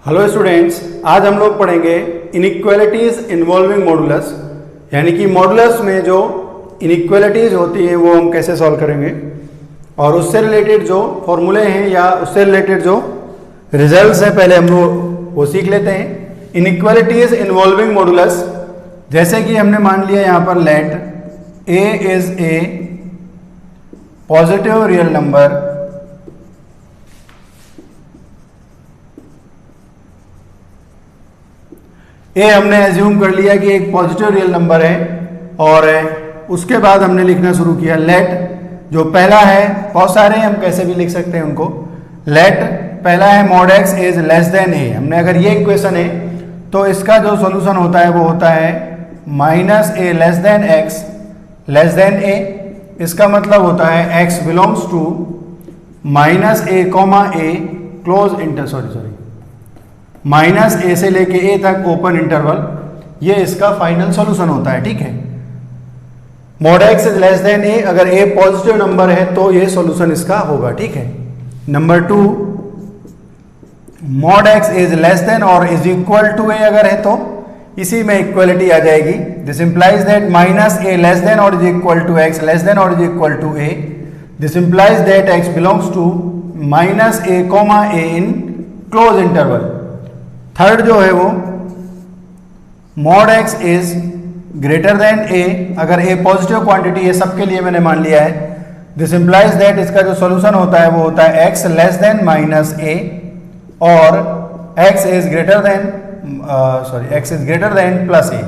Hello students, आज हम लोग पढ़ेंगे इनइक्वालिटीज इन्वॉल्विंग मॉडुलस, यानी कि मॉडुलस में जो इनइक्वालिटीज होती हैं वो हम कैसे सॉल्व करेंगे और उससे रिलेटेड जो फॉर्मूले हैं या उससे रिलेटेड जो रिजल्ट्स हैं पहले हम लोग वो सीख लेते हैं। इनइक्वालिटीज इन्वॉल्विंग मॉडुलस, जैसे कि हमने मान लिया यहाँ पर let a is a positive real number a हमने एज्यूम कर लिया कि एक पॉजिटिव रियल नंबर है और उसके बाद हमने लिखना शुरू किया लेट जो पहला है, बहुत सारे हम कैसे भी लिख सकते हैं उनको। लेट पहला है mod x is less than a. हमने अगर ये इक्वेशन है तो इसका जो सॉल्यूशन होता है वो होता है minus a less than x less than a. इसका मतलब होता है x belongs to minus a comma a close inter minus a से लेके ए तक ओपन इंटरवल, ये इसका फाइनल सॉल्यूशन होता है। ठीक है, mod x is less than a, अगर ए पॉजिटिव नंबर है तो ये सॉल्यूशन इसका होगा। ठीक है, number 2 mod x is less than और इज इक्वल टू ए अगर है तो इसी में इक्वलिटी आ जाएगी। This implies that minus a less than और is equal to x less than और is equal to a. This implies that x belongs to minus a comma a in close interval. Third जो है वो mod x is greater than a, अगर a positive quantity है, सबके लिए मैंने मान लिया है। दिस इंप्लाइज दैट इसका जो सॉल्यूशन होता है वो होता है x less then minus a और x is greater then plus A.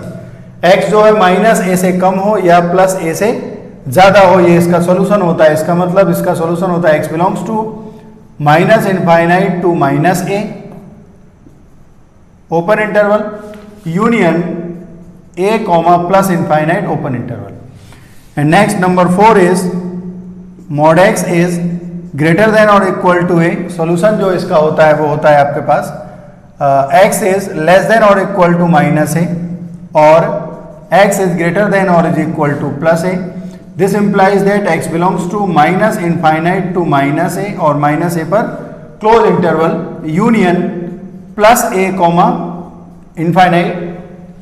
X जो है माइनस ए से कम हो या प्लस ए से ज्यादा हो, ये इसका सॉल्यूशन होता है। इसका मतलब इसका सॉल्यूशन होता है x belongs to minus infinite to minus a open interval union a comma plus infinite open interval. And next number 4 is mod x is greater than और इक्वल टू ए। सॉल्यूशन जो इसका होता है वो होता है आपके पास एक्स इज लेस देन और इक्वल टू माइनस ए और एक्स इज ग्रेटर देन और is equal to plus a. This implies that x belongs to minus infinite to minus a और माइनस ए पर close interval union plus a comma infinite,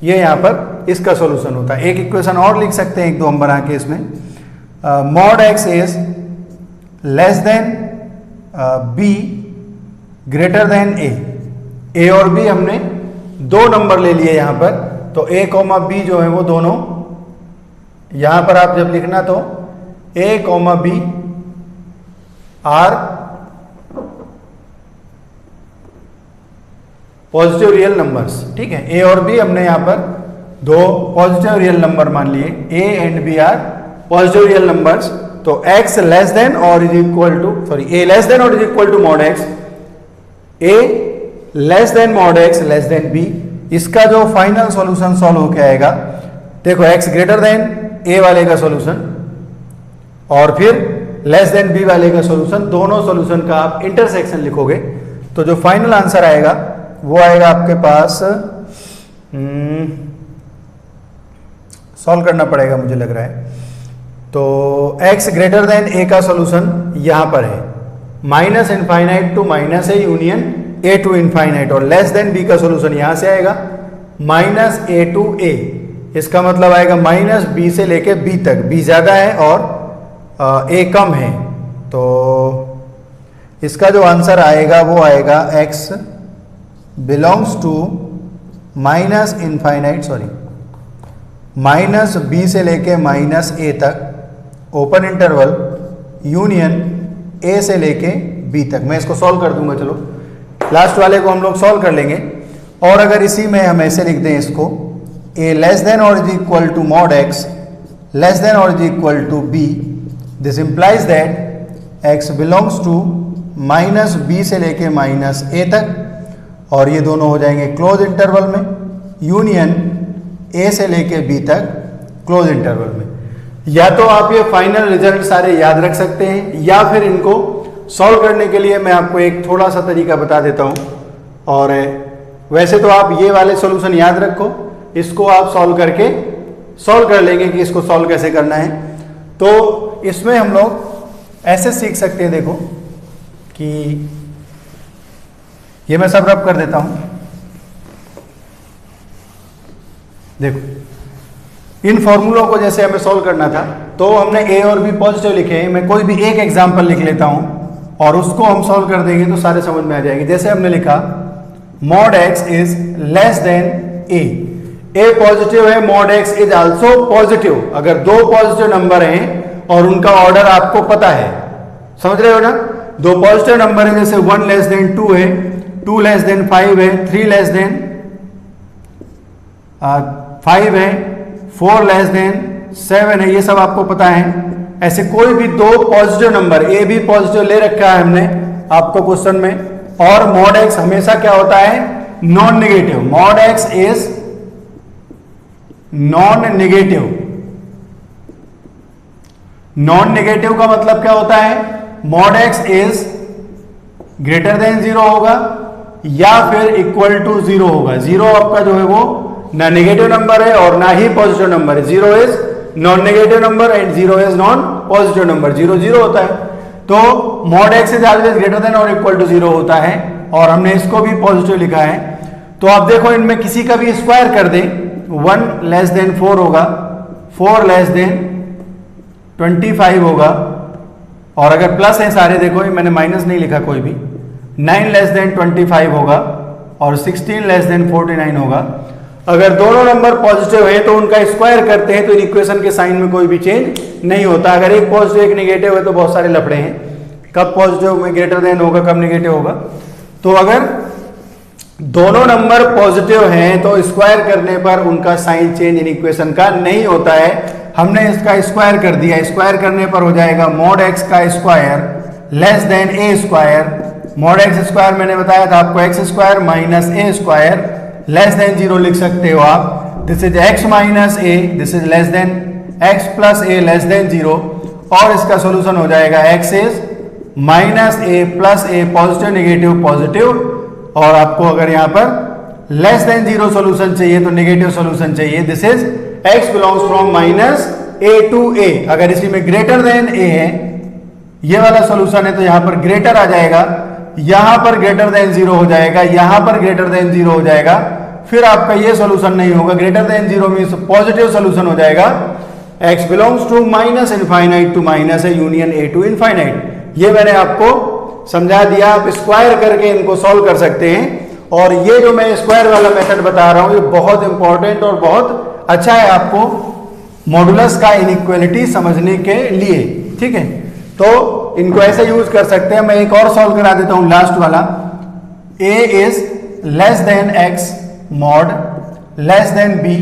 ये यहाँ पर इसका solution होता है। एक इक्वेशन और लिख सकते हैं, एक दो हम बना के इसमें। Mod x is less than b greater than a और बी हमने दो नंबर ले लिए यहाँ पर, तो ए कॉमा बी जो है वो दोनों यहाँ पर आप जब लिखना तो a comma b are positive real numbers. ठीक है, ए और बी हमने यहाँ पर दो पॉजिटिव रियल नंबर मान लिए, a and b are positive real numbers. तो एक्स लेस देन और is equal to a less than और is equal to mod x, a less than mod x less than b. इसका जो final solution solve होके आएगा, देखो x greater than ए वाले का सॉल्यूशन और फिर लेस देन बी वाले का सॉल्यूशन, दोनों सॉल्यूशन का आप इंटरसेक्शन लिखोगे तो जो फाइनल आंसर आएगा वो आएगा आपके पास, सॉल्व करना पड़ेगा मुझे लग रहा है। तो x ग्रेटर देन ए का सॉल्यूशन यहां पर है minus infinite to minus a union a to infinite और लेस देन बी का सॉल्यूशन यहां से आएगा माइनस ए टू ए। इसका मतलब आएगा माइनस बी से लेके बी तक, बी ज्यादा है और ए कम है, तो इसका जो आंसर आएगा वो आएगा x belongs to minus infinite minus b से लेके माइनस ए तक ओपन इंटरवल यूनियन ए से लेके बी तक। मैं इसको सॉल्व कर दूंगा, चलो लास्ट वाले को हम लोग सॉल्व कर लेंगे। और अगर इसी में हम ऐसे लिख दें इसको, ए लेस देन और is equal to mod x less than और is equal to b. This implies that x belongs to minus b से लेके माइनस ए तक और ये दोनों हो जाएंगे क्लोज इंटरवल में यूनियन ए से लेके बी तक क्लोज इंटरवल में। या तो आप ये फाइनल रिजल्ट सारे याद रख सकते हैं या फिर इनको सॉल्व करने के लिए मैं आपको एक थोड़ा सा तरीका बता देता हूं। और वैसे तो आप ये वाले सॉल्यूशन याद रखो, इसको आप सॉल्व कर लेंगे कि इसको सॉल्व कैसे करना है। तो इसमें हम लोग ऐसे सीख सकते हैं, देखो कि ये मैं सब रब कर देता हूं। देखो इन फॉर्मूलों को जैसे हमें सॉल्व करना था तो हमने ए और बी पॉजिटिव लिखे हैं। मैं कोई भी एक एग्जांपल लिख लेता हूं और उसको हम सॉल्व कर देंगे तो सारे समझ में आ जाएंगे। जैसे हमने लिखा mod x is less than a positive है, mod x is also positive. अगर दो पॉजिटिव नंबर हैं और उनका ऑर्डर आपको पता है, समझ रहे हो ना, दो पॉजिटिव नंबर है, जैसे 1 लेस देन 2 है, 2 लेस देन 5 है, 3 लेस देन 5 है, 4 लेस देन 7 है, ये सब आपको पता है। ऐसे कोई भी दो पॉजिटिव नंबर, ए भी पॉजिटिव ले रखा है हमने आपको क्वेश्चन में, और मॉड एक्स हमेशा क्या होता है, non negative. Mod x is non negative. Non negative का मतलब क्या होता है, mod x is greater than 0 होगा या फिर इक्वल टू 0 होगा। 0 आपका जो है वो ना नेगेटिव नंबर है और ना ही पॉजिटिव नंबर है। 0 is non negative number and 0 is non positive number. 0 0 होता है, तो mod x is always greater than और इक्वल टू 0 होता है, और हमने इसको भी पॉजिटिव लिखा है। तो आप देखो इनमें किसी का भी स्क्वायर कर दें, 1 लेस देन 4 होगा, 4 लेस देन 25 होगा, और अगर प्लस है सारे, देखो मैंने माइनस नहीं लिखा कोई भी, 9 लेस देन 25 होगा और 16 लेस देन 49 होगा। अगर दोनों नंबर पॉजिटिव है तो उनका स्क्वायर करते हैं तो इन इक्वेशन के साइन में कोई भी चेंज नहीं होता। अगर एक पॉजिटिव एक नेगेटिव है तो बहुत सारे लफड़े हैं, कब पॉजिटिव में ग्रेटर देन होगा, कब नेगेटिव होगा। तो अगर दोनों नंबर पॉजिटिव हैं तो स्क्वायर करने पर उनका साइन चेंज इन इक्वेशन का नहीं होता है। हमने इसका स्क्वायर कर दिया, स्क्वायर करने पर हो जाएगा मॉड एक्स का स्क्वायर लेस देन ए स्क्वायर। मॉड एक्स स्क्वायर मैंने बताया था आपको, एक्स स्क्वायर माइनस ए स्क्वायर लेस देन 0 लिख सकते हो आप। This is x minus A, this is less than x plus A less than 0, और इसका सोल्यूशन हो जाएगा x is minus A plus A, positive negative positive. और आपको अगर यहां पर लेस देन 0 सोल्यूशन चाहिए तो नेगेटिव सोल्यूशन चाहिए। This is x belongs from minus a to a. अगर इसी में ग्रेटर देन ए है, ये वाला सोल्यूशन है, तो यहां पर ग्रेटर आ जाएगा, यहां पर ग्रेटर देन 0 हो जाएगा, यहां पर ग्रेटर देन 0 हो जाएगा, फिर आपका ये सोल्यूशन नहीं होगा। Greater than 0 means positive solution हो जाएगा। x belongs to minus infinite to minus है, यूनियन ए टू इनफाइनाइट। ये मैंने आपको समझा दिया। आप स्क्वायर करके इनको सॉल्व कर सकते हैं, और ये जो मैं स्क्वायर वाला मेथड बता रहा हूं ये बहुत इंपॉर्टेंट और बहुत अच्छा है आपको मॉडुलस का इनइक्वालिटी समझने के लिए, ठीक है। तो इनको ऐसे यूज कर सकते हैं। मैं एक और सॉल्व करा देता हूं, लास्ट वाला। a is less than x mod less than b,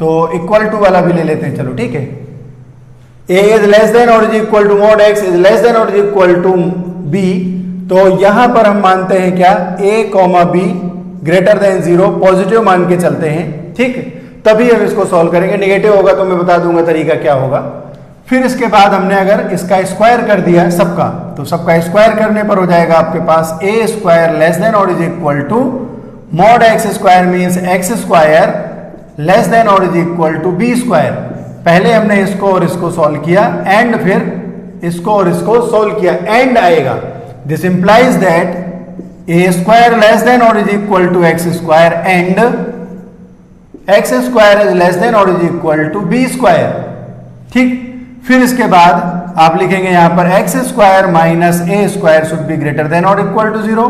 तो इक्वल टू वाला भी ले लेते हैं, चलो ठीक है। a इज लेस देन और is equal to mod x is less than और इज इक्वल टू b, तो यहां पर हम मानते हैं क्या, a, b greater than 0 positive मान के चलते हैं, ठीक। तभी हम इसको सॉल्व करेंगे। नेगेटिव होगा तो मैं बता दूंगा तरीका क्या होगा। फिर इसके बाद हमने अगर इसका स्क्वायर कर दिया सबका, तो सबका स्क्वायर करने पर हो जाएगा आपके पास a स्क्वायर लेस देन और is equal to mod x square means x square less than और is equal to b square. पहले हमने इसको और इसको सॉल्व किया, एंड फिर इसको और इसको सॉल्व किया, एंड आएगा। This implies that a square less than और is equal to x square and x square is less than और is equal to b square, ठीक। फिर इसके बाद आप लिखेंगे यहां पर x square minus a square should be greater than और equal to 0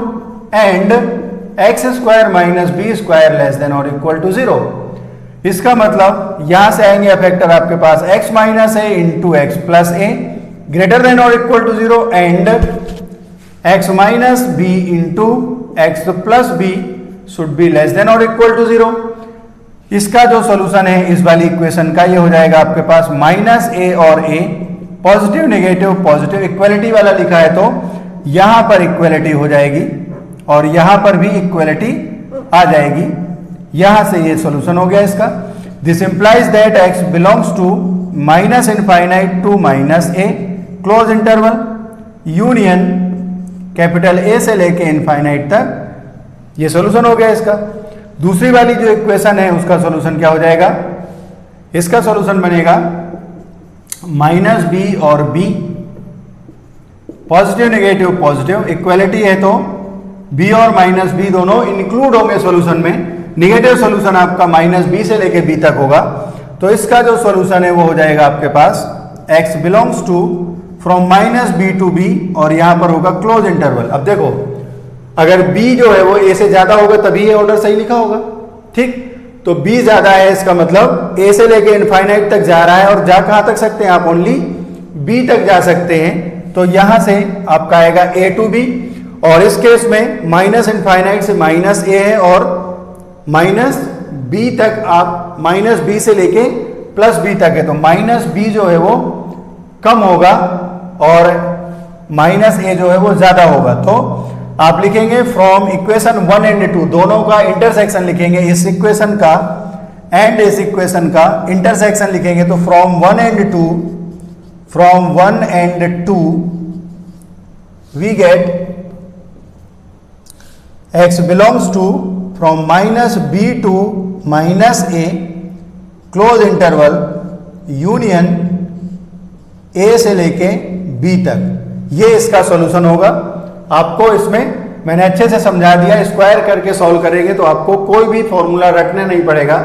and x square minus b square less than और इक्वल टू 0। इसका मतलब यहां से आएंगे फैक्टर आपके पास x minus a into x plus a greater than और equal to 0 and x minus b into x plus b should be less than और इक्वल टू 0। इसका जो सॉल्यूशन है इस वाली इक्वेशन का, ये हो जाएगा आपके पास माइनस a और a, positive negative positive, equality वाला लिखा है तो यहां पर इक्वलिटी हो जाएगी और यहां पर भी इक्वलिटी आ जाएगी। यहां से ये सॉल्यूशन हो गया इसका। This implies that x belongs to minus infinite to minus a close interval union capital A से लेके इनफाइनाइट तक, ये सॉल्यूशन हो गया इसका। दूसरी वाली जो इक्वेशन है उसका सॉल्यूशन क्या हो जाएगा, इसका सॉल्यूशन बनेगा माइनस b और b, positive negative positive, equality है तो बी और माइनस बी दोनों इंक्लूड होंगे सॉल्यूशन में। निगेटिव सॉल्यूशन आपका माइनस बी से लेके बी तक होगा। तो इसका जो सॉल्यूशन है वो हो जाएगा आपके पास x belongs to from minus b to b, और यहां पर होगा क्लोज इंटरवल। अब देखो अगर b जो है वो a से ज्यादा होगा तभी ये ऑर्डर सही लिखा होगा, ठीक। तो b ज्यादा है, इसका मतलब a से लेके इनफाइनाइट तक जा रहा है, और जा कहां तक सकते हैं आप, ओनली b तक जा सकते हैं। तो यहां से आपका आएगा a टू b, और इस केस में माइनस इनफाइनाइट से माइनस a है, और माइनस b तक आप माइनस b से लेके प्लस b तक है, तो माइनस b जो है वो कम होगा और माइनस a जो है वो ज्यादा होगा। तो आप लिखेंगे फ्रॉम इक्वेशन 1 एंड 2 दोनों का इंटरसेक्शन लिखेंगे, इस इक्वेशन का एंड इस इक्वेशन का इंटरसेक्शन लिखेंगे। तो from 1 and 2 we get x belongs to from minus b to minus a close interval union a से लेके b तक। ये इसका सॉल्यूशन होगा। आपको इसमें मैंने अच्छे से समझा दिया, स्क्वायर करके सॉल्व करेंगे तो आपको कोई भी फॉर्मूला रखना नहीं पड़ेगा,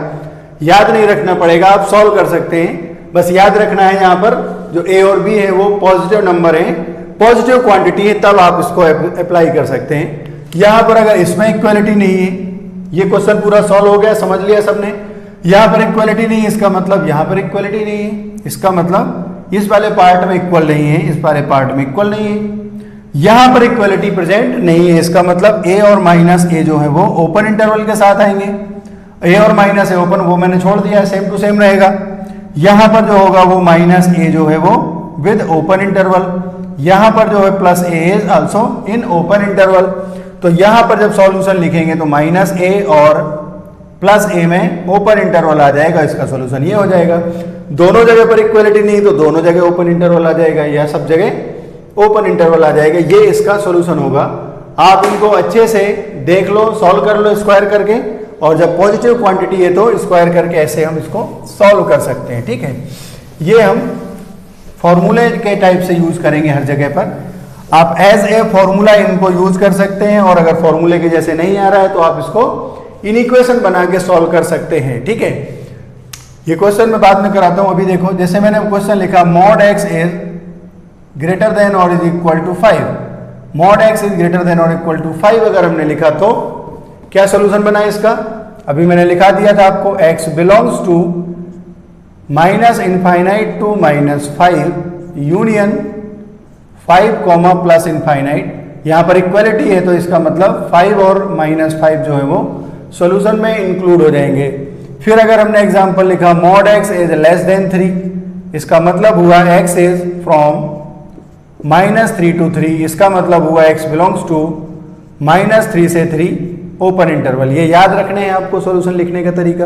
याद नहीं रखना पड़ेगा, आप सॉल्व कर सकते हैं। बस याद रखना है यहाँ पर जो a और b है वो पॉजिटिव नंबर है, पॉजिटिव क्वांटिटी है, तब आप इसको अप्लाई कर सकते हैं। यहाँ पर अगर इसमें इक्वलिटी नहीं है, ये क्वेश्चन पूरा सॉल्व हो गया, समझ लिया सबने। यहाँ पर इक्वलिटी नहीं है, इसका मतलब यहाँ पर इक्वलिटी नहीं है, इसका मतलब इस वाले पार्ट में इक्वल नहीं है, इस वाले पार्ट में इक्वल नहीं है। यहां पर इक्वलिटी प्रेजेंट नहीं है, इसका मतलब a और माइनस a जो है वो ओपन इंटरवल के साथ आएंगे। a और माइनस a ओपन वो मैंने छोड़ दिया है, सेम टू सेम रहेगा। यहां पर जो होगा वो माइनस a जो है वो विद ओपन इंटरवल, यहां पर जो है plus a is also in open interval. तो यहां पर जब सॉल्यूशन लिखेंगे तो माइनस a और प्लस a में ओपन इंटरवल आ जाएगा, इसका सॉल्यूशन ये हो जाएगा। दोनों जगह पर इक्वलिटी नहीं तो दोनों जगह ओपन इंटरवल आ जाएगा, या सब जगह ओपन इंटरवल आ जाएगा, ये इसका सॉल्यूशन होगा। आप इनको अच्छे से देख लो, सॉल्व कर लो स्क्वायर करके, और जब पॉजिटिव क्वांटिटी है तो स्क्वायर करके ऐसे हम इसको सॉल्व कर सकते हैं, ठीक है। ये हम फॉर्मूले के टाइप से यूज करेंगे हर जगह पर। आप एज ए फॉर्मूला इनको यूज कर सकते हैं, और अगर फॉर्मूले के जैसे नहीं आ रहा है तो आप इसको इन इक्वेशन बना के सॉल्व कर सकते हैं, ठीक है। ये क्वेश्चन मैं बाद में कराता हूं, अभी देखो जैसे मैंने क्वेश्चन लिखा mod x is greater than और is equal to 5, mod x is greater than और इक्वल टू 5 अगर हमने लिखा तो क्या सॉल्यूशन बना इसका, अभी मैंने लिखा दिया था आपको x belongs to minus infinite to minus 5 union 5 comma plus infinite. यहां पर इक्वलिटी है तो इसका मतलब 5 और माइनस 5 जो है वो सॉल्यूशन में इंक्लूड हो जाएंगे। फिर अगर हमने एग्जांपल लिखा mod x is less then 3, इसका मतलब हुआ x इज फ्रॉम -3 to 3, इसका मतलब हुआ x बिलोंग्स टू -3 से 3 ओपन इंटरवल। ये याद रखने हैं आपको सॉल्यूशन लिखने का तरीका।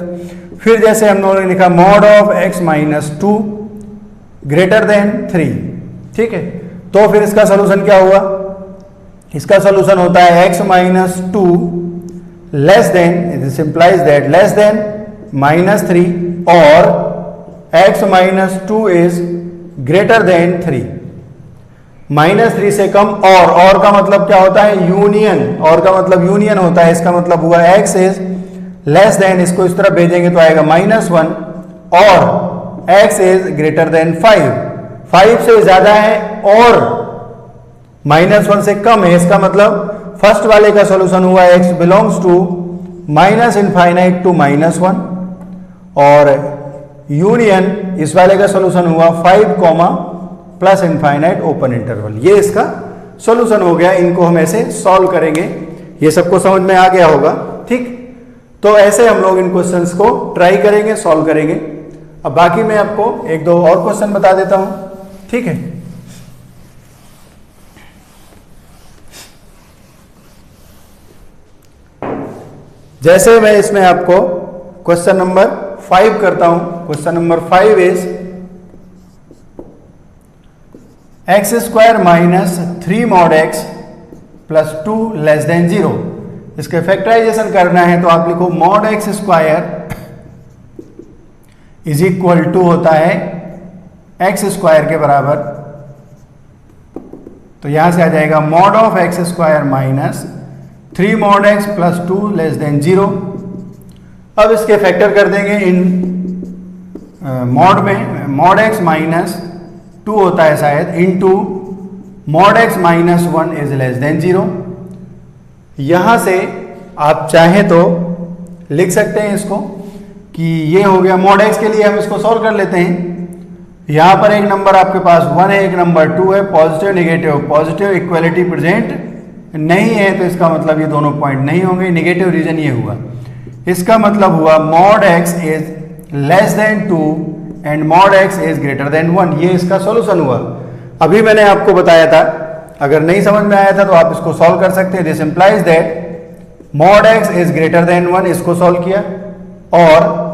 फिर जैसे हम लोगों ने लिखा mod of x -2 greater than 3, ठीक है। तो फिर इसका सॉल्यूशन क्या हुआ, इसका सॉल्यूशन होता है x -2 less then, this implies that less than -3 और x -2 इज ग्रेटर देन 3, -3 से कम। और का मतलब क्या होता है, यूनियन, और का मतलब यूनियन होता है। इसका मतलब हुआ x इज लेस देन, इसको इस तरफ भेजेंगे तो आएगा -1, और x इज ग्रेटर देन 5 से ज्यादा है और -1 से कम है। इसका मतलब फर्स्ट वाले का सॉल्यूशन हुआ x belongs to minus infinite to -1, और यूनियन इस वाले का सॉल्यूशन हुआ 5 comma plus infinite open interval. ये इसका सॉल्यूशन हो गया। इनको हम ऐसे सॉल्व करेंगे, ये सबको समझ में आ गया होगा, ठीक। तो ऐसे हम लोग इन क्वेश्चंस को ट्राई करेंगे, सॉल्व करेंगे। अब बाकी मैं आपको एक दो और क्वेश्चन बता देता हूं, ठीक है। जैसे मैं इसमें आपको क्वेश्चन नंबर 5 करता हूं। Question number 5 is x square -3 mod x plus 2 less than 0। इसके फैक्टराइजेशन करना है तो आप लिखो mod x square is equal to होता है x स्क्वायर के बराबर, तो यहां से आ जाएगा mod of x square 3 mod x plus 2 less than 0। अब इसके फैक्टर कर देंगे इन मॉड में, mod x माइनस 2 होता है शायद, into mod x minus 1 is less than 0। यहां से आप चाहें तो लिख सकते हैं इसको कि ये हो गया mod x के लिए, हम इसको सॉल्व कर लेते हैं। यहां पर एक नंबर आपके पास 1 है, एक नंबर 2 है, positive negative, positive equality present नहीं है तो इसका मतलब ये दोनों पॉइंट नहीं होंगे, नेगेटिव रीजन ये हुआ। इसका मतलब हुआ mod x is less then 2 and mod x is greater then 1। ये इसका सॉल्यूशन हुआ। अभी मैंने आपको बताया था, अगर नहीं समझ में आया था तो आप इसको सॉल्व कर सकते हैं। This implies that mod x is greater then 1, इसको सॉल्व किया, और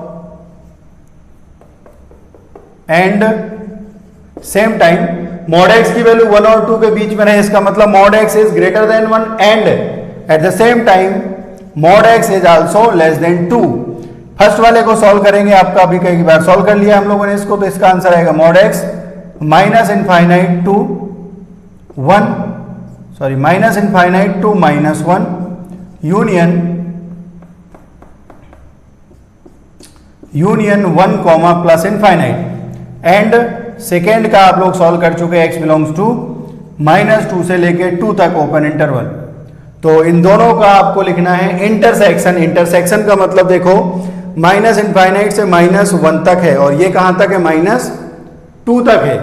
and same time mod x की वैल्यू 1 और 2 के बीच में रहे, इसका मतलब mod x is greater then 1 and at the same time mod x is also less than 2। First वाले को सॉल्व करेंगे, आपका अभी कई बार सॉल्व कर लिया हम लोगों ने इसको, तो इसका आंसर आएगा mod x minus infinite to 1, sorry minus infinite to minus 1 union 1 comma plus infinite. And second का आप लोग सॉल्व कर चुके हैं, x बिलोंग्स टू -2 से लेके 2 तक ओपन इंटरवल। तो इन दोनों का आपको लिखना है इंटरसेक्शन। इंटरसेक्शन का मतलब देखो माइनस इनफाइनाइट से -1 तक है और ये कहां तक है, -2 तक है।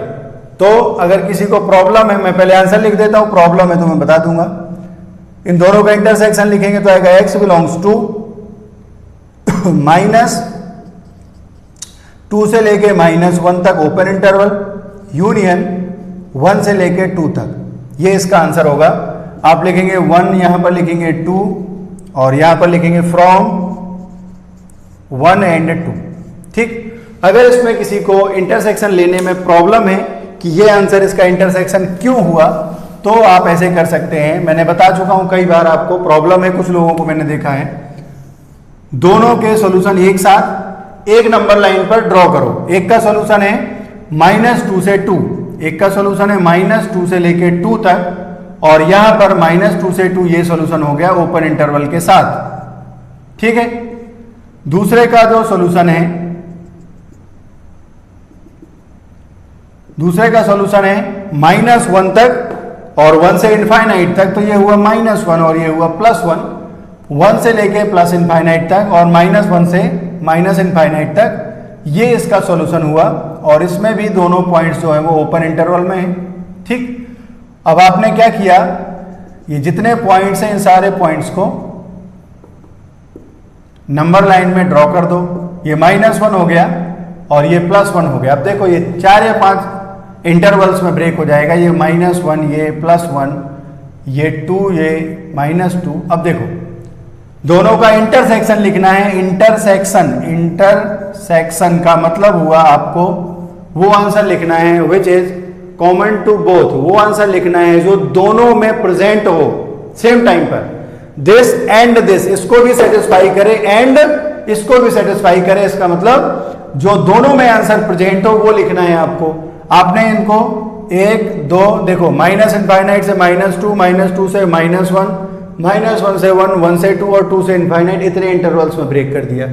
तो अगर किसी को प्रॉब्लम है, मैं पहले आंसर लिख देता हूं, प्रॉब्लम है तो मैं बता दूंगा। इन दोनों का इंटरसेक्शन लिखेंगे तो आएगा x बिलोंग्स टू -2 से लेके -1 तक ओपन इंटरवल यूनियन 1 से लेके 2 तक। ये इसका आंसर होगा। आप लिखेंगे 1, यहां पर लिखेंगे 2 और यहां पर लिखेंगे फ्रॉम 1 एंड 2। ठीक, अगर इसमें किसी को इंटरसेक्शन लेने में प्रॉब्लम है कि ये आंसर इसका इंटरसेक्शन क्यों हुआ, तो आप ऐसे कर सकते हैं। मैंने बता चुका हूं कई बार, आपको प्रॉब्लम है, कुछ लोगों को मैंने देखा है, दोनों के सॉल्यूशन एक साथ एक नंबर लाइन पर ड्रॉ करो। एक का सॉल्यूशन है -2 से 2, एक का सॉल्यूशन है -2 से लेके 2 तक, और यहां पर -2 से 2 ये सॉल्यूशन हो गया ओपन इंटरवल के साथ। ठीक है, दूसरे का जो सॉल्यूशन है, दूसरे का सॉल्यूशन है -1 तक और 1 से इनफाइनाइट तक, तो ये हुआ -1 और ये हुआ +1। 1 से लेके प्लस इनफाइनाइट तक और -1 से माइनस इनफाइनाइट तक, ये इसका सॉल्यूशन हुआ। और इसमें भी दोनों पॉइंट्स जो है वो ओपन इंटरवल में है। ठीक, अब आपने क्या किया, ये जितने पॉइंट्स हैं इन सारे पॉइंट्स को नंबर लाइन में ड्रॉ कर दो। ये -1 हो गया और ये +1 हो गया। अब देखो ये 4 या 5 इंटरवल्स में ब्रेक हो जाएगा। ये -1, ये +1, ये 2, ये -2। अब देखो दोनों का इंटरसेक्शन लिखना है। इंटरसेक्शन का मतलब हुआ आपको वो आंसर लिखना है which is common to both, वो आंसर लिखना है जो दोनों में प्रेजेंट हो सेम टाइम पर। दिस एंड दिस, इसको भी सेटिस्फाई करे एंड इसको भी सेटिस्फाई करे। इसका मतलब जो दोनों में आंसर प्रेजेंट हो वो लिखना है आपको। आपने इनको 1, 2 देखो, माइनस इनफाइनाइट से -2, -2 से -1, -1 से 1, 1 से 2 और 2 से इनफाइनाइट, इतने इंटरवल्स में ब्रेक कर दिया।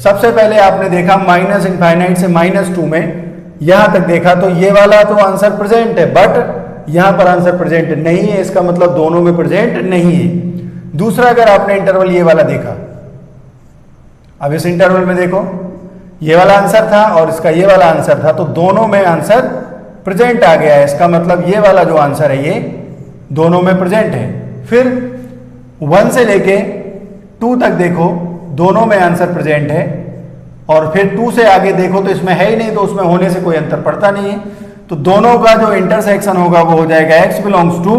सबसे पहले आपने देखा माइनस इनफाइनाइट से -2 में यहां तक देखा, तो ये वाला तो आंसर प्रेजेंट है, बट यहां पर आंसर प्रेजेंट नहीं है। इसका मतलब दोनों में प्रेजेंट नहीं है। दूसरा, अगर आपने इंटरवल ये वाला देखा, अब इस इंटरवल में देखो ये वाला आंसर था और इसका ये वाला आंसर था, तो दोनों में आंसर प्रेजेंट आ गया है। इसका मतलब ये वाला जो आंसर है ये दोनों में प्रेजेंट है। फिर 1 से लेके 2 तक देखो, दोनों में आंसर प्रेजेंट है, और फिर 2 से आगे देखो तो इसमें है ही नहीं, तो उसमें होने से कोई अंतर पड़ता नहीं है। तो दोनों का जो इंटरसेक्शन होगा वो हो जाएगा x बिलोंग्स टू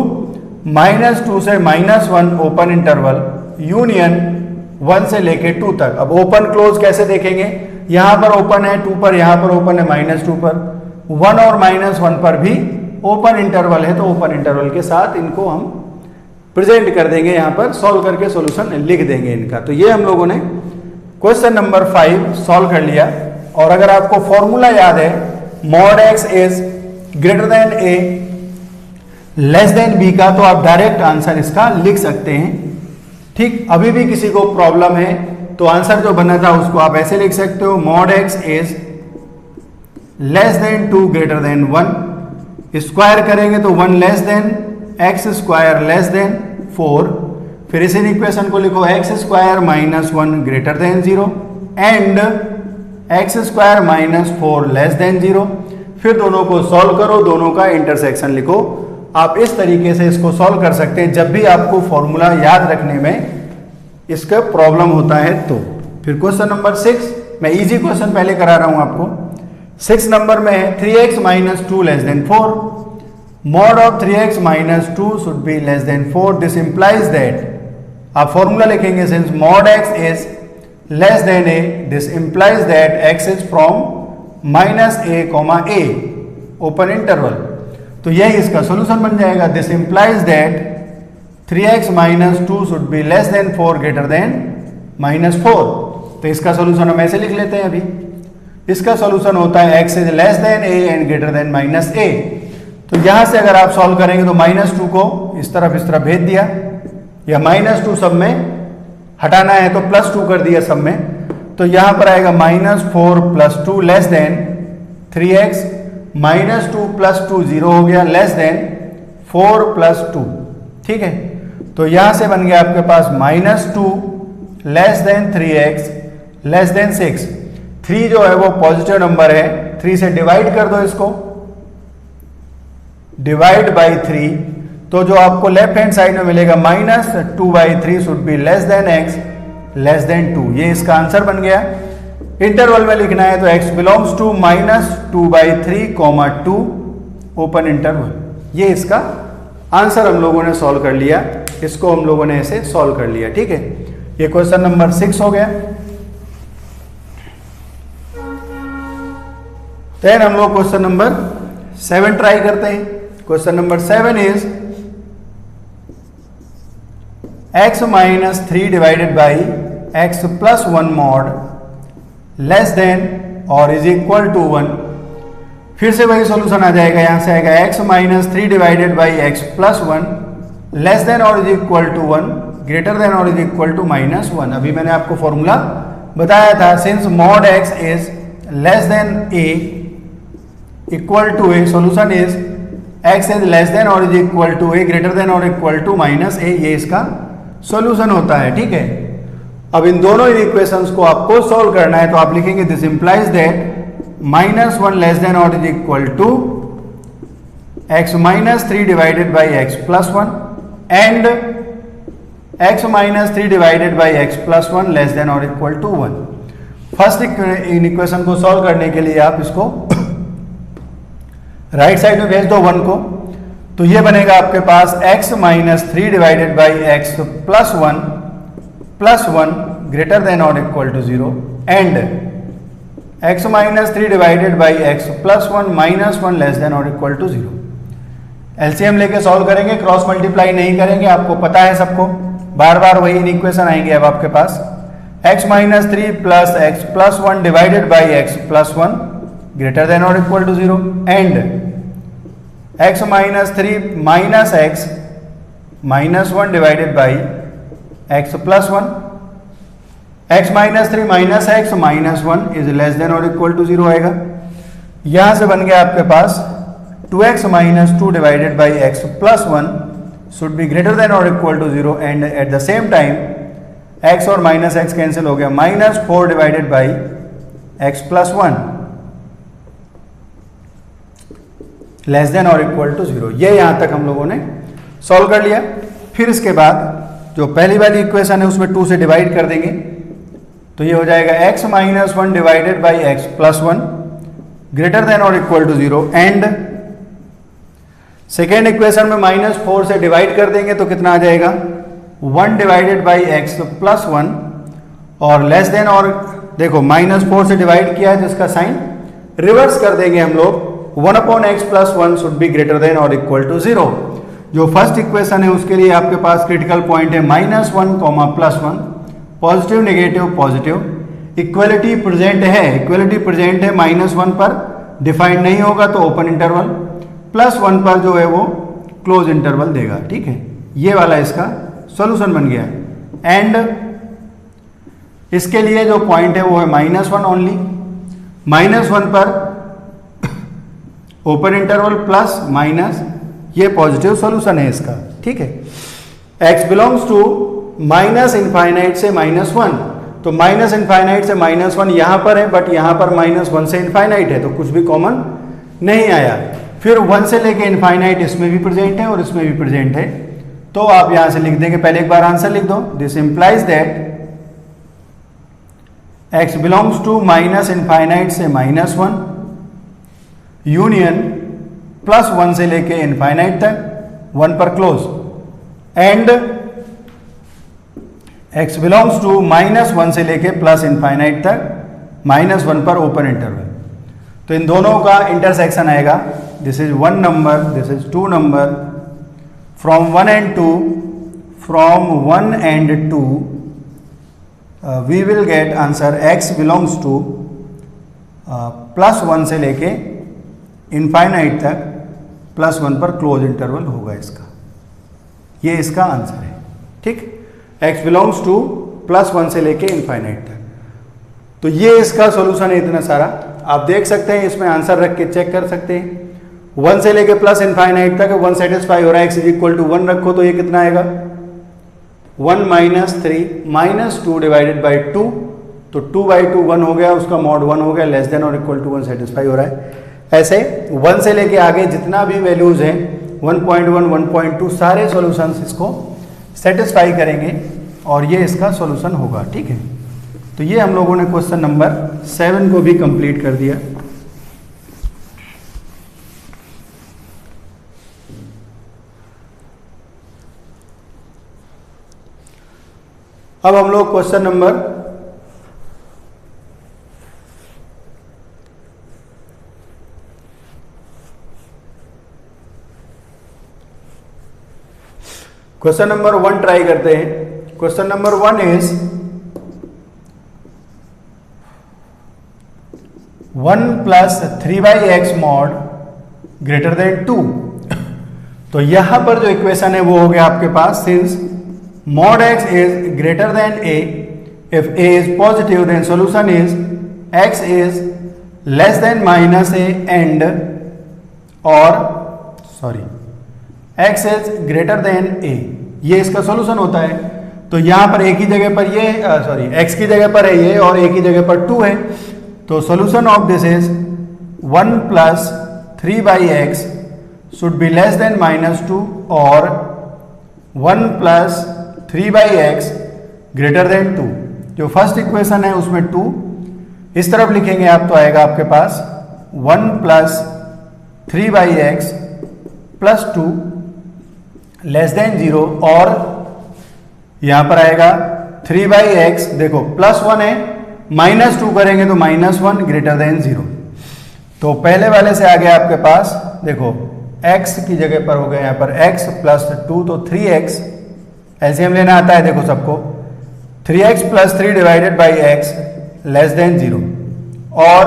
-2 से -1 ओपन इंटरवल यूनियन 1 से लेके 2 तक। अब ओपन क्लोज कैसे देखेंगे, यहां पर ओपन है 2 पर, यहां पर ओपन है -2 पर, 1 और -1 पर भी ओपन इंटरवल है, तो ओपन इंटरवल के साथ इनको हम प्रेजेंट कर देंगे, यहां पर सॉल्व करके सॉल्यूशन लिख देंगे इनका। तो ये हम लोगों ने क्वेश्चन नंबर 5 सॉल्व कर लिया। और अगर आपको फॉर्मूला याद है, mod x is greater then a less than b का, तो आप डायरेक्ट आंसर इसका लिख सकते हैं। ठीक। ठीक, अभी भी किसी को प्रॉब्लम है तो आंसर जो बना था उसको आप ऐसे लिख सकते हो, mod x is less then 2 greater than 1, square करेंगे तो 1 less than x square less then 4, फिर इस इक्वेशन को लिखो x square minus 1 greater than 0 and x square minus 4 less than 0, फिर दोनों को सॉल्व करो, दोनों का इंटरसेक्शन लिखो। आप इस तरीके से इसको सॉल्व कर सकते हैं जब भी आपको फॉर्मूला याद रखने में इसका प्रॉब्लम होता है तो। फिर क्वेश्चन नंबर 6, मैं इजी क्वेश्चन पहले करा रहा हूं आपको। 6 नंबर में है 3x minus 2 less then 4, mod of 3x minus 2 should be less then 4, this implies that, आप फॉर्मूला लिखेंगे since mod x is less than a, this implies that x is from minus a comma a open interval, तो यही इसका solution बन जाएगा। This implies that 3x minus 2 should be less then 4 greater than minus 4, तो इसका solution हम ऐसे लिख लेते हैं। अभी इसका सॉल्यूशन होता है x is less than a and greater than minus a, तो यहां से अगर आप सॉल्व करेंगे तो माइनस 2 को इस तरफ भेज दिया, या माइनस 2 सब में हटाना है तो प्लस 2 कर दिया सब में, तो यहां पर आएगा minus 4 plus 2 less than 3x minus 2 plus 2 0 हो गया लेस देन 4 प्लस 2, ठीक है। तो यहां से बन गया आपके पास minus 2 less than 3x less than 6, 3 जो है वो पॉजिटिव नंबर है, 3 से डिवाइड कर दो इसको, डिवाइड बाई 3, तो जो आपको लेफ्ट हैंड साइड में मिलेगा minus 2/3 should be less than x less then 2, ये इसका आंसर बन गया। इंटरवल में लिखना है तो x belongs to minus 2/3 comma 2 open interval, ये इसका आंसर हम लोगों ने सॉल्व कर लिया, इसको हम लोगों ने ऐसे सॉल्व कर लिया, ठीक है। ये क्वेश्चन नंबर 6 हो गया। देन हम लोग क्वेश्चन नंबर 7 ट्राई करते हैं। Question number 7 is x minus 3 divided by x plus 1 mod less than और इज इक्वल टू 1, फिर से वही सॉल्यूशन आ जाएगा, यहां से आएगा x minus 3 divided by x plus 1 less than और is equal to 1 greater than और इज इक्वल टू माइनस 1। अभी मैंने आपको फॉर्मूला बताया था, since mod x is less than a equal to a, solution is x is less than और is equal to a greater than और equal to minus a, ये इसका solution होता है, ठीक है। अब इन दोनों इक्वेशंस को आपको सॉल्व करना है, तो आप लिखेंगे this implies that minus 1 less than और is equal to x minus 3 divided by x plus 1 and x minus 3 divided by x plus 1 less than और इक्वल टू 1। फर्स्ट इक्वेशन को सॉल्व करने के लिए आप इसको राइट साइड में भेज दो 1 को, तो ये बनेगा आपके पास x minus 3 divided by x plus 1 greater than और equal to 0 and x minus 3 divided by x plus 1 minus 1 less than और इक्वल टू 0। एलसीएम लेके सॉल्व करेंगे, क्रॉस मल्टीप्लाई नहीं करेंगे, आपको पता है सबको, बार बार वही इक्वेशन आएंगे। अब आपके पास x minus 3 plus x plus 1 divided by x plus 1 greater than और equal to 0 and x minus 3 minus x minus 1 divided by x plus 1, x minus 3 minus x minus 1 is less than और equal to 0 आएगा। यहां से बन गया आपके पास 2x minus 2 divided by x plus 1 should be greater than और equal to 0 and at the same time x और माइनस x कैंसिल हो गया, minus 4 divided by x plus 1 less than और इक्वल टू 0। ये यहां तक हम लोगों ने सॉल्व कर लिया। फिर इसके बाद जो पहली वाली इक्वेशन है उसमें 2 से डिवाइड कर देंगे, तो ये हो जाएगा x minus 1 divided by x plus 1 greater than और equal to 0 and second equation में माइनस 4 से डिवाइड कर देंगे तो कितना आ जाएगा 1 डिवाइडेड बाई x प्लस 1 और लेस देन, और देखो माइनस 4 से डिवाइड किया है तो इसका साइन रिवर्स कर देंगे हम लोग, 1 upon x plus 1 should be greater than और इक्वल टू 0। जो फर्स्ट इक्वेशन है उसके लिए आपके पास क्रिटिकल पॉइंट है minus 1 comma plus 1, positive negative positive, equality present है, इक्वलिटी प्रेजेंट है माइनस 1 पर, डिफाइंड नहीं होगा तो ओपन इंटरवल, प्लस 1 पर जो है वो क्लोज इंटरवल देगा, ठीक है। ये वाला इसका सॉल्यूशन बन गया। एंड इसके लिए जो पॉइंट है वो है -1 ओनली। -1 पर ओपन इंटरवल प्लस माइनस, ये पॉजिटिव सॉल्यूशन है इसका, ठीक है। x belongs to minus infinite से -1, तो माइनस इनफाइनाइट से -1 यहां पर है, बट यहां पर -1 से इनफाइनाइट है, तो कुछ भी कॉमन नहीं आया। फिर 1 से लेके इनफाइनाइट इसमें भी प्रेजेंट है और इसमें भी प्रेजेंट है, तो आप यहां से लिख देंगे, पहले एक बार आंसर लिख दो। This implies that x belongs to minus infinite से -1 यूनियन +1 से लेके इनफाइनाइट तक 1 पर close, and x belongs to -1 से लेके प्लस इनफाइनाइट तक -1 पर ओपन इंटरवल। तो इन दोनों का इंटरसेक्शन आएगा, this is 1 number, this is 2 number, from 1 and 2, from 1 and 2 we will get answer x belongs to +1 से लेके इनफाइनाइट तक +1 पर क्लोज इंटरवल होगा इसका, ये इसका आंसर है, ठीक। x बिलोंग्स टू +1 से लेके इनफाइनाइट तक, तो ये इसका सॉल्यूशन है इतना सारा। आप देख सकते हैं, इसमें आंसर रख के चेक कर सकते हैं। 1 से लेके प्लस इनफाइनाइट तक 1 सेटिस्फाई हो रहा है, x = 1 रखो तो ये कितना आएगा 1 - 3 -2 डिवाइडेड बाई 2, तो 2/2 1 हो गया, उसका मॉड 1 हो गया, लेस देन और इक्वल टू 1 सेटिस्फाई हो रहा है। ऐसे 1 से लेके आगे जितना भी वैल्यूज हैं 1.1 1.2 सारे सॉल्यूशंस इसको सेटिस्फाई करेंगे और ये इसका सॉल्यूशन होगा, ठीक है। तो ये हम लोगों ने क्वेश्चन नंबर 7 को भी कंप्लीट कर दिया। अब हम लोग क्वेश्चन नंबर 1 ट्राई करते हैं। Question number 1 is 1 + 3/x mod greater than 2। तो यहां पर जो इक्वेशन है वो हो गया आपके पास, since mod x is greater than a, if a is positive then solution is x is less than -a and x is greater than a, ये इसका सॉल्यूशन होता है। तो यहां पर एक ही जगह पर ये x की जगह पर है ये और एक ही जगह पर 2 है, तो solution of this is 1 + 3/x should be less than -2 और 1 + 3/x greater than 2। जो फर्स्ट इक्वेशन है उसमें 2 इस तरफ लिखेंगे आप, तो आएगा आपके पास 1 + 3/x + 2 < 0 और यहां पर आएगा 3/x, देखो +1 है, -2 करेंगे तो -1 greater than 0। तो पहले वाले से आ गया आपके पास, देखो x की जगह पर हो गया यहां पर x + 2 तो 3x, एलसीएम लेना आता है देखो सबको, 3x + 3 डिवाइडेड बाई x < 0 और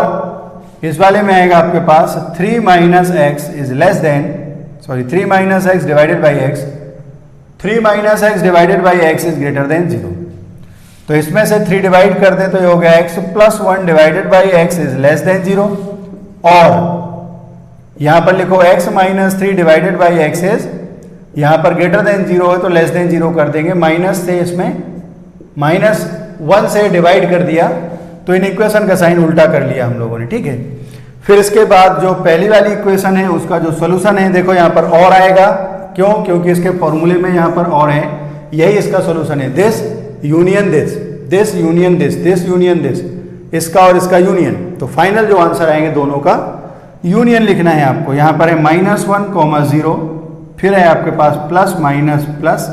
इस वाले में आएगा आपके पास 3 - x divided by x, 3 - x divided by x is greater than 0। तो इसमें से 3 डिवाइड कर दे तो ये हो गया x + 1 divided by x is < 0 और यहां पर लिखो x - 3 divided by x is, यहां पर ग्रेटर देन 0 है तो < 0 कर देंगे, माइनस से इसमें -1 से डिवाइड कर दिया, तो इन इक्वेशन का साइन उल्टा कर लिया हम लोगों ने, ठीक है। फिर इसके बाद जो पहली वाली इक्वेशन है उसका जो सॉल्यूशन है, देखो यहां पर और आएगा, क्यों, क्योंकि इसके फॉर्मूले में यहां पर और है, यही इसका सॉल्यूशन है, this union this, this union this, this union this, इसका और इसका यूनियन। तो फाइनल जो आंसर आएंगे दोनों का यूनियन लिखना है आपको। यहां पर है -1, 0, फिर है आपके पास plus minus plus,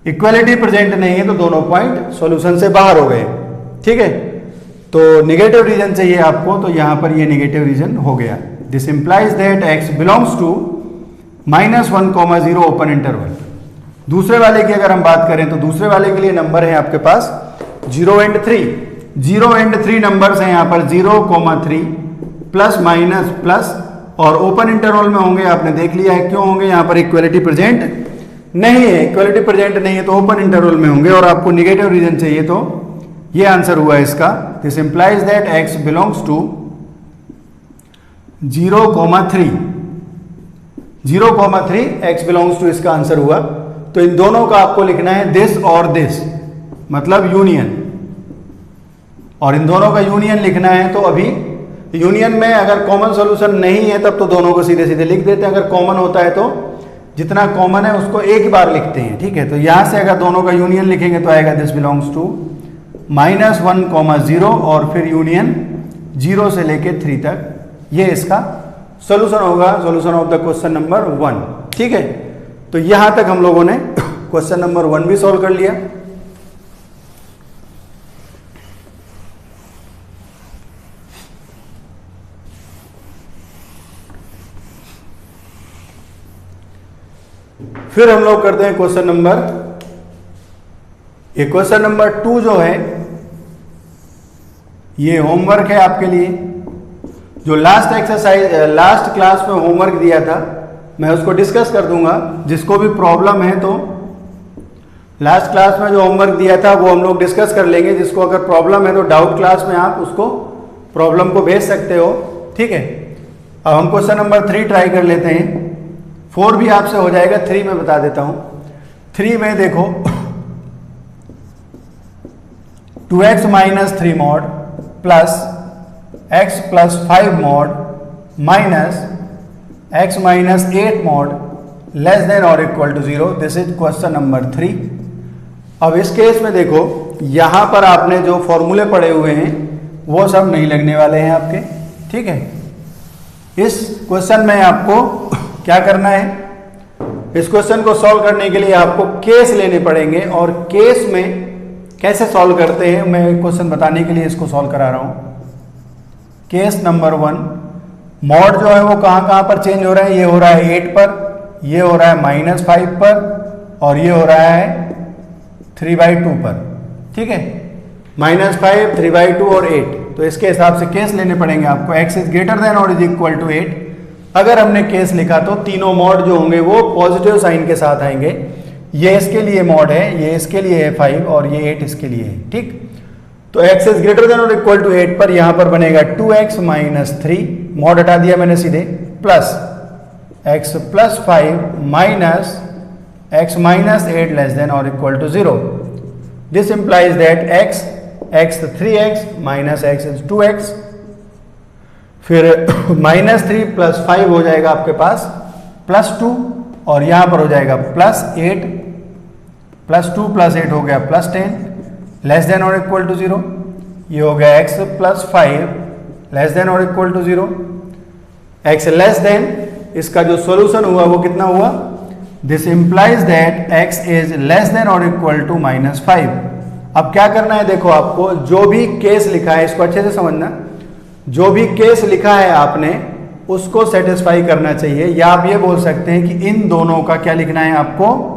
equality present नहीं है तो दोनों पॉइंट सॉल्यूशन से बाहर हो गए, ठीक है। तो नेगेटिव रीजन चाहिए आपको, तो यहां पर ये नेगेटिव रीजन हो गया। This implies that x belongs to -1, 0 open interval. दूसरे वाले की अगर हम बात करें तो दूसरे वाले के लिए नंबर है आपके पास 0 and 3, 0 and 3 नंबर्स हैं यहाँ पर 0, 3 प्लस माइनस प्लस और ओपन इंटरवल में होंगे, आपने देख लिया है क्यों होंगे, यहाँ पर इक्वलिटी प्रेजेंट नहीं है, इक्वलिटी प्रेजेंट नहीं है तो ओपन इंटरवल में होंगे, और आपको निगेटिव रीजन चाहिए तो ये आंसर हुआ इसका। This implies that x belongs to 0,3 x belongs to, इसका आंसर हुआ। तो इन दोनों का आपको लिखना है दिस और दिस, मतलब यूनियन, और इन दोनों का यूनियन लिखना है। तो अभी यूनियन में अगर कॉमन सॉल्यूशन नहीं है तब तो दोनों को सीधे सीधे लिख देते हैं, अगर कॉमन होता है तो जितना कॉमन है उसको एक ही बार लिखते हैं, ठीक है। तो यहां से अगर दोनों का यूनियन लिखेंगे तो आएगा दिस बिलोंग्स टू -1,0 और फिर यूनियन 0 से लेके 3 तक, ये इसका सॉल्यूशन होगा, solution of the question number 1, ठीक है। तो यहां तक हम लोगों ने क्वेश्चन नंबर 1 भी सॉल्व कर लिया। फिर हम लोग करते हैं क्वेश्चन नंबर, ये क्वेश्चन नंबर 2 जो है ये होमवर्क है आपके लिए। जो लास्ट एक्सरसाइज लास्ट क्लास में होमवर्क दिया था मैं उसको डिस्कस कर दूंगा, जिसको भी प्रॉब्लम है तो लास्ट क्लास में जो होमवर्क दिया था वो हम लोग डिस्कस कर लेंगे। जिसको अगर प्रॉब्लम है तो डाउट क्लास में आप उसको प्रॉब्लम को भेज सकते हो, ठीक है। अब हम क्वेश्चन नंबर 3 ट्राई कर लेते हैं। 4 भी आपसे हो जाएगा, 3 में बता देता हूं। 3 में देखो 2x - 3 mod plus x + 5 mod minus x - 8 mod less than और equal to 0। This is question number 3। अब इस केस में देखो यहां पर आपने जो फॉर्मूले पढ़े हुए हैं वो सब नहीं लगने वाले हैं आपके, ठीक है। इस क्वेश्चन में आपको क्या करना है, इस क्वेश्चन को सॉल्व करने के लिए आपको केस लेने पड़ेंगे, और केस में कैसे सॉल्व करते हैं मैं क्वेश्चन बताने के लिए इसको सॉल्व करा रहा हूं। केस नंबर 1, मॉड जो है वो कहां पर चेंज हो रहा है, ये हो रहा है 8 पर, ये हो रहा है -5 पर, और ये हो रहा है 3/2 पर, ठीक है। -5, 3/2 और 8, तो इसके हिसाब से केस लेने पड़ेंगे आपको। x इज ग्रेटर देन और इज इक्वल टू 8। अगर हमने केस लिखा तो तीनों मॉड जो होंगे वो पॉजिटिव साइन के साथ आएंगे। ये इसके लिए मॉड है, ये इसके लिए है 5 और ये 8 इसके लिए है, ठीक। तो x इज ग्रेटर देन और इक्वल टू 8 पर यहां पर बनेगा 2x - 3, मॉड हटा दिया मैंने सीधे, plus x + 5 minus x - 8 less than और equal to 0। This implies that x 3x - x is 2x। फिर -3 + 5 हो जाएगा आपके पास +2, और यहां पर हो जाएगा +8, +2 + 8 हो गया +10 लेस देन और इक्वल टू 0। ये हो गया x + 5 लेस देन और equal to 0। x less than, इसका जो सॉल्यूशन हुआ वो कितना हुआ, this implies that x is less than और इक्वल टू -5। अब क्या करना है, देखो आपको जो भी केस लिखा है इसको अच्छे से समझना, जो भी केस लिखा है आपने उसको सेटिस्फाई करना चाहिए, या आप ये बोल सकते हैं कि इन दोनों का क्या लिखना है आपको,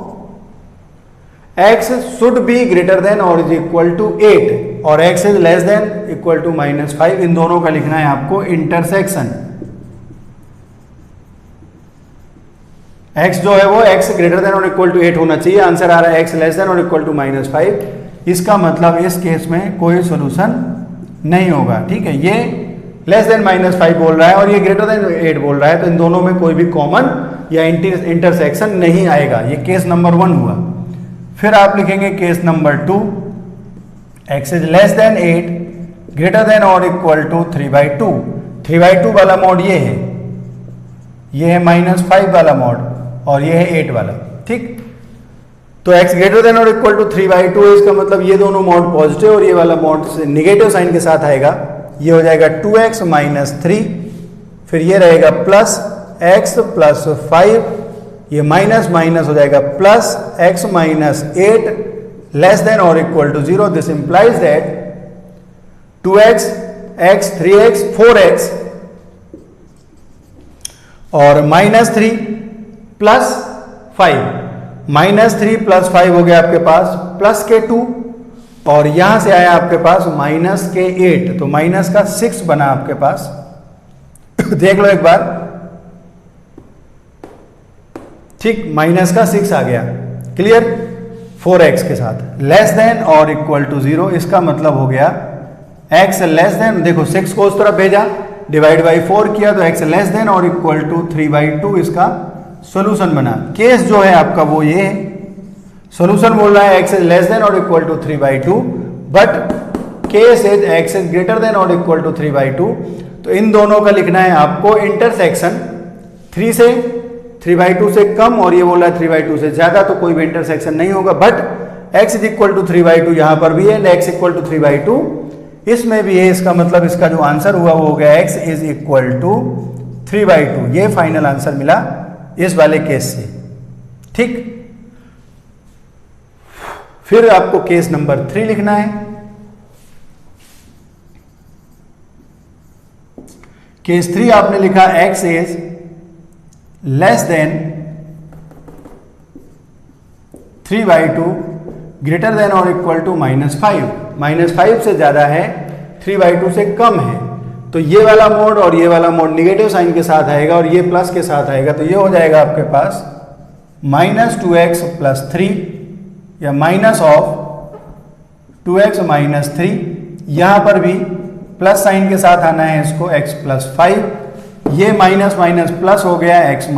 x should be greater than और इज इक्वल टू 8 और x is less than equal to -5। इन दोनों का लिखना है आपको इंटरसेक्शन। x जो है वो x ग्रेटर देन और इक्वल टू 8 होना चाहिए, आंसर आ रहा है x लेस देन और इक्वल टू -5। इसका मतलब इस केस में कोई सोल्यूशन नहीं होगा, ठीक है। ये लेस देन -5 बोल रहा है और ये ग्रेटर देन 8 बोल रहा है, तो इन दोनों में कोई भी कॉमन या इंटरसेक्शन नहीं आएगा। ये केस नंबर 1 हुआ। फिर आप लिखेंगे case number 2, x is less then 8 greater than और इक्वल टू 3/2। 3/2 वाला मॉड ये है -5 वाला मॉड, और ये है 8 वाला, ठीक। तो x ग्रेटर देन और इक्वल टू 3/2 है, इसका मतलब ये दोनों मॉड पॉजिटिव और ये वाला मॉड निगेटिव साइन के साथ आएगा। ये हो जाएगा 2x - 3, फिर ये रहेगा प्लस x + 5, ये माइनस माइनस हो जाएगा प्लस x - 8 लेस देन और equal to 0। This implies that 2x, x, 3x, 4x और -3 + 5, -3 + 5 हो गया आपके पास प्लस के 2, और यहां से आया आपके पास माइनस के 8, तो माइनस का 6 बना आपके पास। देख लो एक बार, ठीक, माइनस का 6 आ गया। क्लियर? 4x के साथ लेस देन और इक्वल टू 0, इसका मतलब हो गया x लेस देन, देखो 6 को उस तरफ भेजा, डिवाइड बाई 4 किया तो x लेस देन और इक्वल टू 3/2 इसका सॉल्यूशन बना। केस जो है आपका वो ये है, सॉल्यूशन बोल रहा है x लेस देन और equal to 3/2, but case is x is greater than और इक्वल टू 3/2। तो इन दोनों का लिखना है आपको इंटरसेक्शन, 3 से 3/2 से कम और ये बोला 3/2 से ज्यादा, तो कोई भी इंटरसेक्शन नहीं होगा। But x is equal to 3/2 यहां पर भी है, x इक्वल टू 3/2 इसमें भी है। इसका मतलब इसका जो आंसर हुआ वो हो गया x इज इक्वल टू 3/2। ये फाइनल आंसर मिला इस वाले केस से। ठीक, फिर आपको केस नंबर 3 लिखना है। केस 3 आपने लिखा x is less then 3/2 greater than और इक्वल टू -5, -5 से ज्यादा है, 3/2 से कम है। तो ये वाला मोड और ये वाला मोड निगेटिव साइन के साथ आएगा और ये प्लस के साथ आएगा, तो ये हो जाएगा आपके पास -2x + 3 या माइनस ऑफ 2x - 3। यहां पर भी प्लस साइन के साथ आना है इसको, x + 5, ये माइनस माइनस प्लस हो गया x -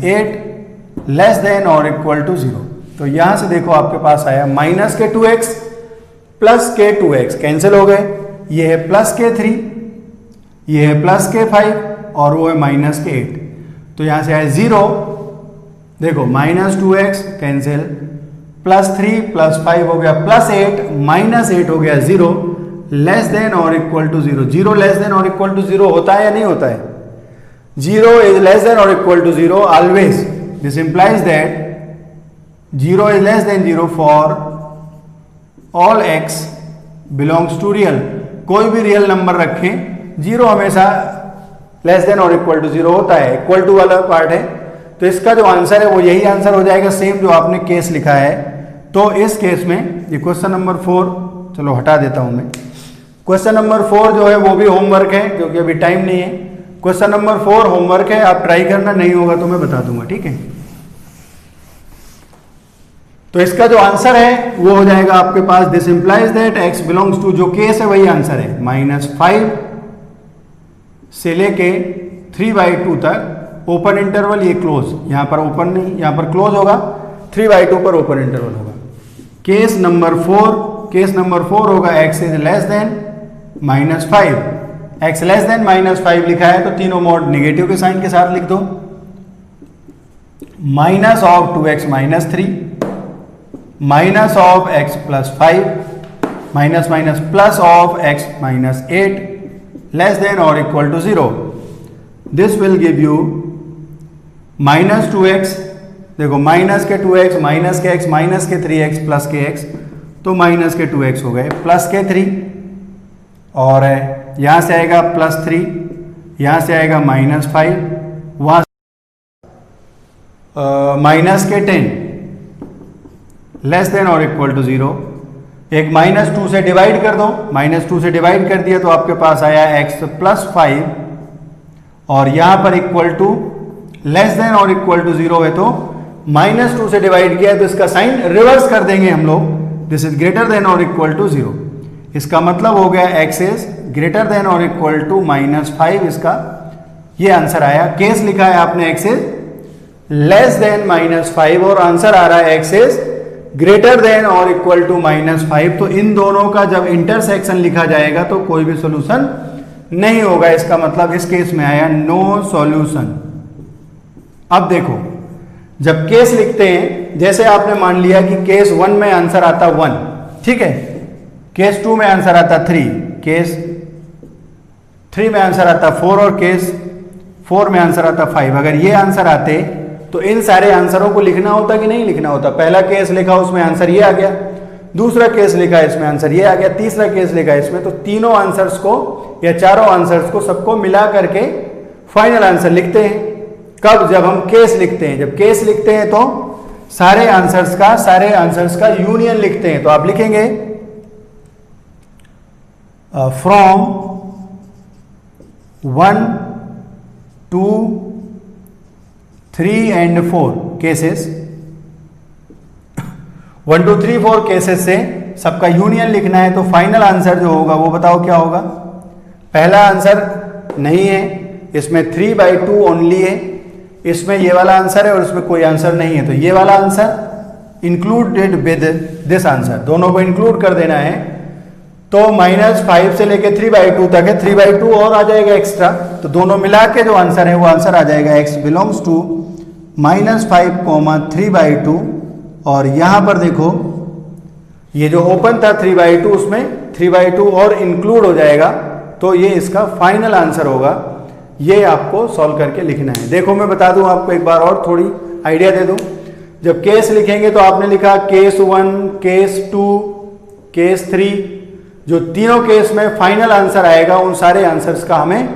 8 लेस देन और इक्वल टू 0। तो यहां से देखो आपके पास आया माइनस के 2x प्लस के 2x कैंसिल हो गए, ये है प्लस के 3, ये है प्लस के 5 और वो है माइनस के 8। तो यहां से आया 0, देखो -2x कैंसिल, +3 + 5 हो गया +8, -8 हो गया 0 लेस देन और इक्वल टू 0। 0 लेस देन और इक्वल टू 0 होता है या नहीं होता है? 0 इज लेस देन और equal to 0 always. This implies that 0 is less than 0 for all x belongs to real. कोई भी रियल नंबर रखें, 0 हमेशा लेस देन और इक्वल टू 0 होता है, इक्वल टू वाला पार्ट है। तो इसका जो आंसर है वो यही आंसर हो जाएगा, सेम जो आपने केस लिखा है। तो इस केस में ये क्वेश्चन नंबर 4, चलो हटा देता हूं मैं। क्वेश्चन नंबर 4 जो है वो भी होमवर्क है, क्योंकि अभी टाइम नहीं है। क्वेश्चन नंबर 4 होमवर्क है, आप ट्राई करना, नहीं होगा तो मैं बता दूंगा, ठीक है। तो इसका जो आंसर है वो हो जाएगा आपके पास, this implies that x belongs to, जो केस है वही आंसर है, -5 से लेके 3/2 तक ओपन इंटरवल, ये क्लोज, यहां पर ओपन नहीं, यहां पर क्लोज होगा, 3/2 पर ओपन इंटरवल होगा। केस नंबर 4 होगा x is less then -5, x less then -5 लिखा है तो तीनों मोड निगेटिव के साइन के साथ लिख दो। Minus of 2x - 3, minus of x + 5, minus minus plus of x - 8 less than और equal to 0। This will give you -2x, देखो माइनस के 2x, माइनस के x, माइनस के 3x प्लस के x, तो माइनस के 2x हो गए, प्लस के 3 और यहां से आएगा +3, यहां से आएगा -5, वहां माइनस के 10 लेस देन और इक्वल टू 0। एक -2 से डिवाइड कर दो, -2 से डिवाइड कर दिया तो आपके पास आया x + 5 और यहां पर इक्वल टू लेस देन और इक्वल टू 0 है, तो -2 से डिवाइड किया है तो इसका साइन रिवर्स कर देंगे हम लोग, दिस इज ग्रेटर देन और इक्वल टू 0। इसका मतलब हो गया x इज ग्रेटर देन और इक्वल टू -5, इसका ये आंसर आया। केस लिखा है आपने x इज लेस देन -5 और आंसर आ रहा है x इज ग्रेटर देन और इक्वल टू -5। तो इन दोनों का जब इंटरसेक्शन लिखा जाएगा तो कोई भी सॉल्यूशन नहीं होगा, इसका मतलब इस केस में आया नो सॉल्यूशन। अब देखो, जब केस लिखते हैं, जैसे आपने मान लिया कि केस 1 में आंसर आता 1, ठीक है, केस 2 में आंसर आता 3, केस 3 में आंसर आता 4 और केस 4 में आंसर आता 5। अगर ये आंसर आते तो इन सारे आंसरों को लिखना होता कि नहीं लिखना होता? पहला केस लिखा उसमें आंसर ये आ गया, दूसरा केस लिखा इसमें आंसर ये आ गया, तीसरा केस लिखा इसमें, तो तीनों आंसर्स को या चारों आंसर्स को सबको मिला करके फाइनल आंसर लिखते हैं। कब? जब हम केस लिखते हैं। जब केस लिखते हैं तो सारे आंसर्स का यूनियन लिखते हैं। तो आप लिखेंगे फ्रॉम 1, 2, 3 and 4 केसेस 1 2 3 4 केसेस से सबका यूनियन लिखना है, तो फाइनल आंसर जो होगा वो बताओ क्या होगा। पहला आंसर नहीं है, इसमें 3/2 ओनली है, इसमें ये वाला आंसर है और इसमें कोई आंसर नहीं है, तो ये वाला answer included with this answer, दोनों को इंक्लूड कर देना है। तो -5 से लेके 3/2 तक है, 3/2 और आ जाएगा एक्स्ट्रा, तो दोनों मिला के जो आंसर है वो आंसर आ जाएगा x बिलोंग्स टू -5, 3/2। और यहां पर देखो ये जो ओपन था 3/2, उसमें 3/2 और इंक्लूड हो जाएगा, तो ये इसका फाइनल आंसर होगा। ये आपको सॉल्व करके लिखना है। देखो मैं बता दूं आपको एक बार और थोड़ी आइडिया दे दूं। जब केस लिखेंगे तो आपने लिखा केस 1, केस 2, केस 3, जो तीनों केस में फाइनल आंसर आएगा उन सारे आंसर्स का हमें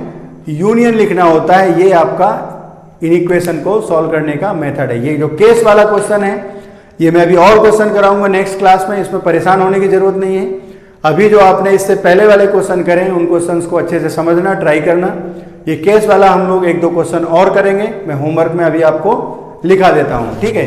यूनियन लिखना होता है। ये आपका इन इक्वेशन को सॉल्व करने का मेथड है। ये जो केस वाला क्वेश्चन है ये मैं अभी और क्वेश्चन कराऊंगा नेक्स्ट क्लास में, इसमें परेशान होने की जरूरत नहीं है। अभी जो आपने इससे पहले वाले क्वेश्चन करें उन क्वेश्चंस को अच्छे से समझना, ट्राई करना। ये केस वाला हम लोग 1 2 क्वेश्चन और करेंगे, मैं होमवर्क में अभी आपको लिखा देता हूं, ठीक है।